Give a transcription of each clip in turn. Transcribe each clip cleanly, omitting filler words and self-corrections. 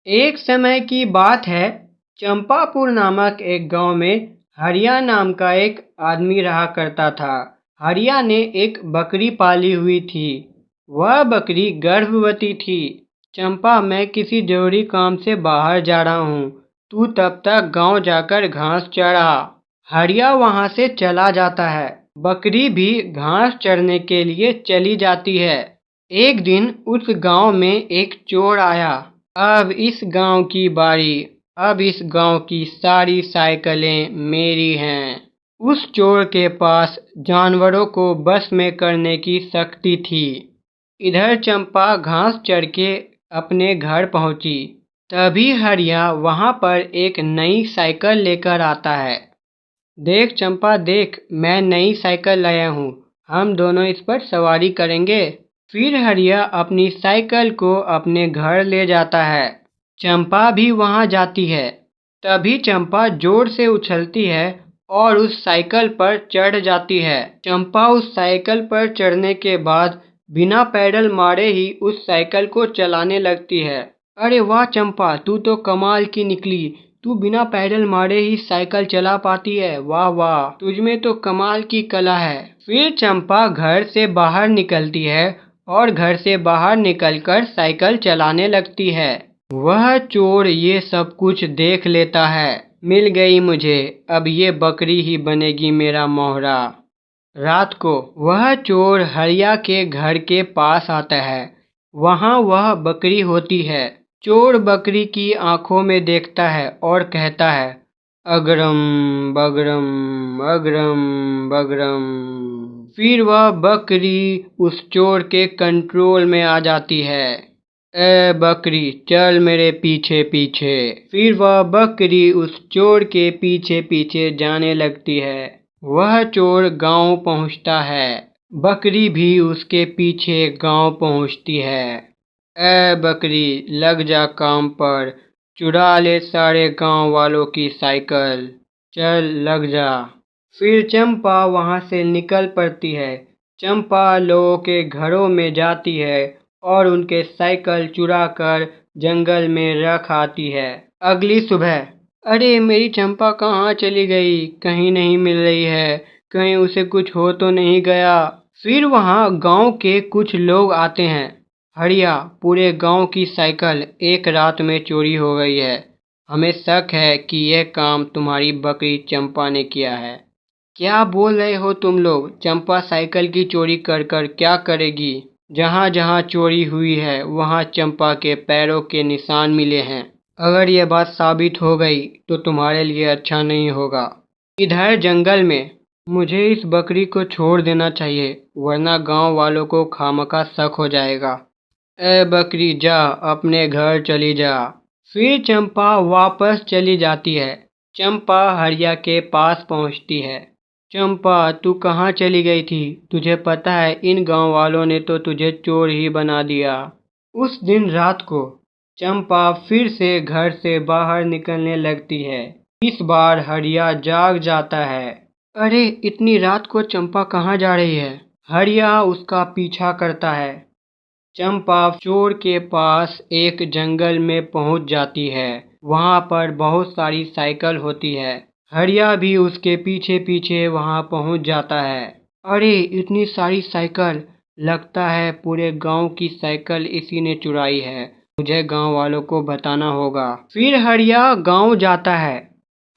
एक समय की बात है। चंपापुर नामक एक गांव में हरिया नाम का एक आदमी रहा करता था। हरिया ने एक बकरी पाली हुई थी। वह बकरी गर्भवती थी। चंपा, मैं किसी जरूरी काम से बाहर जा रहा हूँ, तू तब तक गांव जाकर घास चरा। हरिया वहां से चला जाता है। बकरी भी घास चरने के लिए चली जाती है। एक दिन उस गांव में एक चोर आया। अब इस गांव की बारी। अब इस गांव की सारी साइकिलें मेरी हैं। उस चोर के पास जानवरों को बस में करने की शक्ति थी। इधर चंपा घास चर के अपने घर पहुंची। तभी हरिया वहां पर एक नई साइकिल लेकर आता है। देख चंपा देख, मैं नई साइकिल लाया हूँ, हम दोनों इस पर सवारी करेंगे। फिर हरिया अपनी साइकिल को अपने घर ले जाता है। चंपा भी वहां जाती है। तभी चंपा जोर से उछलती है और उस साइकिल पर चढ़ जाती है। चंपा उस साइकिल पर चढ़ने के बाद बिना पैडल मारे ही उस साइकिल को चलाने लगती है। अरे वाह चंपा, तू तो कमाल की निकली। तू बिना पैडल मारे ही साइकिल चला पाती है। वाह वाह, तुझमें तो कमाल की कला है। फिर चंपा घर से बाहर निकलती है और घर से बाहर निकलकर साइकिल चलाने लगती है। वह चोर ये सब कुछ देख लेता है। मिल गई मुझे, अब ये बकरी ही बनेगी मेरा मोहरा। रात को वह चोर हरिया के घर के पास आता है। वहां वह बकरी होती है। चोर बकरी की आंखों में देखता है और कहता है, अगरम बगरम अगरम बगरम। फिर वह बकरी उस चोर के कंट्रोल में आ जाती है। ए बकरी, चल मेरे पीछे पीछे। फिर वह बकरी उस चोर के पीछे पीछे जाने लगती है। वह चोर गांव पहुंचता है। बकरी भी उसके पीछे गांव पहुंचती है। ए बकरी, लग जा काम पर, चुरा ले सारे गांव वालों की साइकिल, चल लग जा। फिर चंपा वहां से निकल पड़ती है। चंपा लोगों के घरों में जाती है और उनके साइकिल चुरा कर जंगल में रख आती है। अगली सुबह, अरे मेरी चंपा कहाँ चली गई, कहीं नहीं मिल रही है, कहीं उसे कुछ हो तो नहीं गया। फिर वहां गांव के कुछ लोग आते हैं। हरिया, पूरे गांव की साइकिल एक रात में चोरी हो गई है। हमें शक है कि यह काम तुम्हारी बकरी चंपा ने किया है। क्या बोल रहे हो तुम लोग? चंपा साइकिल की चोरी कर कर क्या करेगी? जहाँ जहाँ चोरी हुई है वहाँ चंपा के पैरों के निशान मिले हैं। अगर यह बात साबित हो गई तो तुम्हारे लिए अच्छा नहीं होगा। इधर जंगल में मुझे इस बकरी को छोड़ देना चाहिए, वरना गांव वालों को खामखा शक हो जाएगा। ए बकरी, जा अपने घर चली जा। फिर चंपा वापस चली जाती है। चंपा हरिया के पास पहुंचती है। चंपा, तू कहाँ चली गई थी? तुझे पता है इन गांव वालों ने तो तुझे चोर ही बना दिया। उस दिन रात को चंपा फिर से घर से बाहर निकलने लगती है। इस बार हरिया जाग जाता है। अरे इतनी रात को चंपा कहाँ जा रही है? हरिया उसका पीछा करता है। चंपा चोर के पास एक जंगल में पहुंच जाती है। वहां पर बहुत सारी साइकिल होती है। हरिया भी उसके पीछे पीछे वहां पहुंच जाता है। अरे इतनी सारी साइकिल, लगता है पूरे गांव की साइकिल इसी ने चुराई है। मुझे गांव वालों को बताना होगा। फिर हरिया गांव जाता है।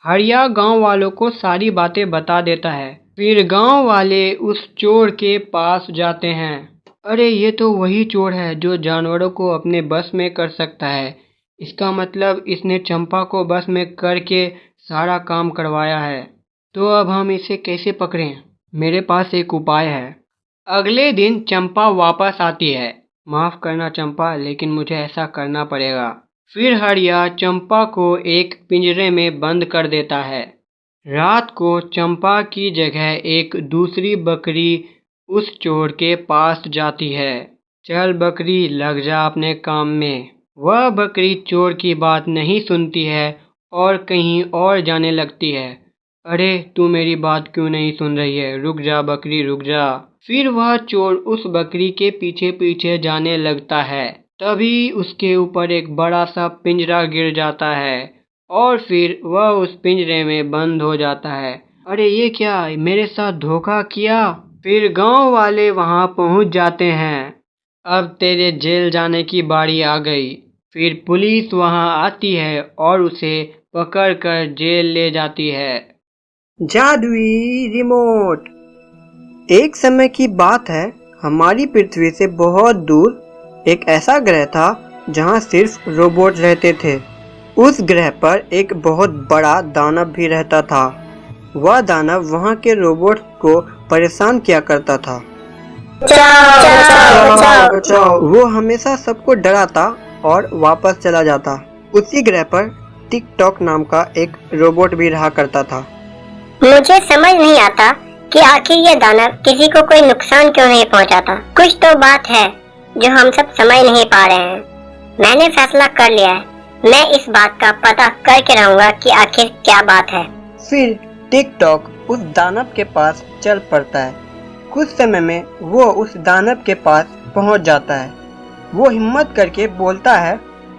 हरिया गांव वालों को सारी बातें बता देता है। फिर गांव वाले उस चोर के पास जाते हैं। अरे ये तो वही चोर है जो जानवरों को अपने बस में कर सकता है। इसका मतलब इसने चंपा को बस में करके सारा काम करवाया है। तो अब हम इसे कैसे पकड़ें? मेरे पास एक उपाय है। अगले दिन चंपा वापस आती है। माफ करना चंपा, लेकिन मुझे ऐसा करना पड़ेगा। फिर हरिया चंपा को एक पिंजरे में बंद कर देता है। रात को चंपा की जगह एक दूसरी बकरी उस चोर के पास जाती है। चल बकरी, लग जा अपने काम में। वह बकरी चोर की बात नहीं सुनती है और कहीं और जाने लगती है। अरे तू मेरी बात क्यों नहीं सुन रही है? रुक जा बकरी, रुक जा। फिर वह चोर उस बकरी के पीछे पीछे जाने लगता है। तभी उसके ऊपर एक बड़ा सा पिंजरा गिर जाता है और फिर वह उस पिंजरे में बंद हो जाता है। अरे ये क्या, मेरे साथ धोखा किया। फिर गांव वाले वहां पहुंच जाते हैं। अब तेरे जेल जाने की बारी आ गई। फिर पुलिस वहां आती है और उसे पकड़कर जेल ले जाती है। जादुई रिमोट। एक समय की बात है, हमारी पृथ्वी से बहुत दूर एक ऐसा ग्रह था जहां सिर्फ रोबोट रहते थे। उस ग्रह पर एक बहुत बड़ा दानव भी रहता था। वह दानव वहां के रोबोट को परेशान किया करता था। वो हमेशा सबको डराता और वापस चला जाता। उसी ग्रह पर टिक टॉक नाम का एक रोबोट भी रहा करता था। मुझे समझ नहीं आता कि आखिर ये दानव किसी को कोई नुकसान क्यों नहीं पहुंचाता। कुछ तो बात है जो हम सब समझ नहीं पा रहे हैं। मैंने फैसला कर लिया है, मैं इस बात का पता करके रहूंगा कि आखिर क्या बात है। फिर टिक टॉक उस दानव के पास चल पड़ता है। कुछ समय में वो उस दानव के पास पहुंच जाता है। वो हिम्मत करके बोलता है,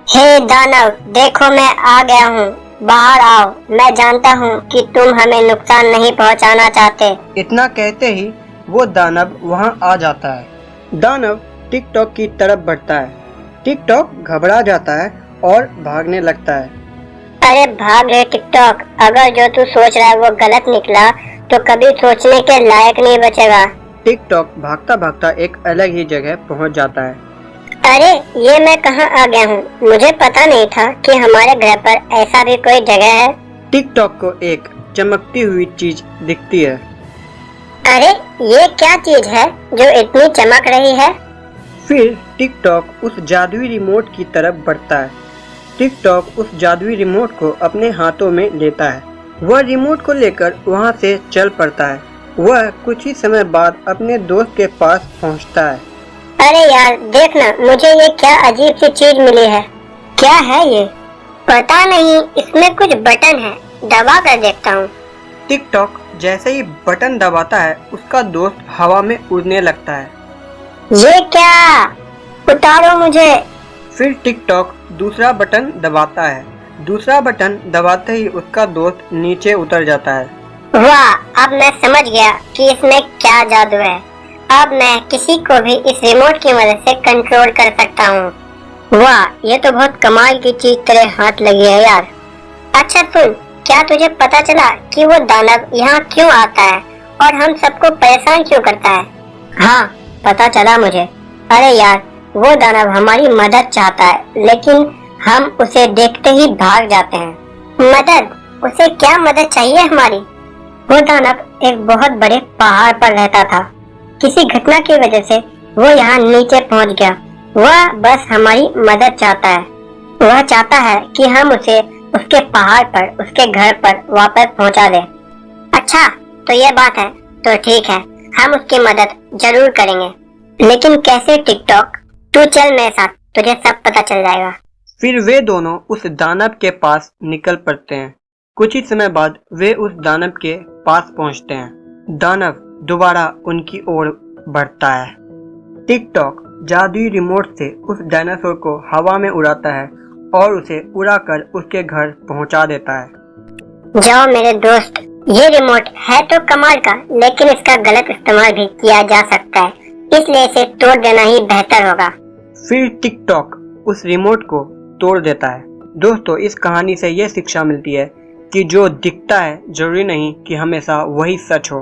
हे दानव, देखो मैं आ गया हूँ, बाहर आओ। मैं जानता हूँ कि तुम हमें नुकसान नहीं पहुँचाना चाहते। इतना कहते ही वो दानव वहाँ आ जाता है। दानव टिक टॉक की तरफ बढ़ता है। टिक टॉक घबरा जाता है और भागने लगता है। अरे भाग रे टिक टॉक, अगर जो तू सोच रहा है वो गलत निकला तो कभी सोचने के लायक नहीं बचेगा। टिक टॉक भागता भागता एक अलग ही जगह पहुँच जाता है। अरे ये मैं कहाँ आ गया हूँ, मुझे पता नहीं था कि हमारे ग्रह पर ऐसा भी कोई जगह है। टिक टॉक को एक चमकती हुई चीज दिखती है। अरे ये क्या चीज है जो इतनी चमक रही है? फिर टिक टॉक उस जादुई रिमोट की तरफ बढ़ता है। टिक टॉक उस जादुई रिमोट को अपने हाथों में लेता है। वह रिमोट को लेकर वहाँ से चल पड़ता है। वह कुछ ही समय बाद अपने दोस्त के पास पहुँचता है। अरे यार देखना, मुझे ये क्या अजीब सी चीज मिली है। क्या है ये? पता नहीं, इसमें कुछ बटन है, दबा कर देखता हूँ। टिक टॉक जैसे ही बटन दबाता है उसका दोस्त हवा में उड़ने लगता है। ये क्या? उतारो मुझे। फिर टिक टॉक दूसरा बटन दबाता है। दूसरा बटन दबाते ही उसका दोस्त नीचे उतर जाता है। वाह, अब मैं समझ गया कि इसमें क्या जादू है। अब मैं किसी को भी इस रिमोट की मदद से कंट्रोल कर सकता हूँ। वाह, ये तो बहुत कमाल की चीज तेरे हाथ लगी है यार। अच्छा सुन, क्या तुझे पता चला कि वो दानव यहाँ क्यों आता है और हम सबको परेशान क्यों करता है? हाँ, पता चला मुझे। अरे यार, वो दानव हमारी मदद चाहता है, लेकिन हम उसे देखते ही भाग जाते हैं। मदद? उसे क्या मदद चाहिए हमारी? वो दानव एक बहुत बड़े पहाड़ पर रहता था। किसी घटना की वजह से वो यहाँ नीचे पहुँच गया। वह बस हमारी मदद चाहता है। वह चाहता है कि हम उसे उसके पहाड़ पर, उसके घर पर वापस पहुँचा दें। अच्छा, तो ये बात है, तो ठीक है, हम उसकी मदद जरूर करेंगे। लेकिन कैसे टिक टॉक? तू चल मेरे साथ, तुझे सब पता चल जाएगा। फिर वे दोनों उस दानव के पास निकल पड़ते हैं। कुछ ही समय बाद वे उस दानव के पास पहुंचते हैं। दानव दोबारा उनकी ओर बढ़ता है। टिक टॉक जादुई रिमोट से उस डायनासोर को हवा में उड़ाता है और उसे उड़ाकर उसके घर पहुंचा देता है। जाओ मेरे दोस्त, ये रिमोट है तो कमाल का, लेकिन इसका गलत इस्तेमाल भी किया जा सकता है, इसलिए इसे तोड़ देना ही बेहतर होगा। फिर टिक टॉक उस रिमोट को तोड़ देता है। दोस्तों, इस कहानी से यह शिक्षा मिलती है कि जो दिखता है जरूरी नहीं कि हमेशा वही सच हो।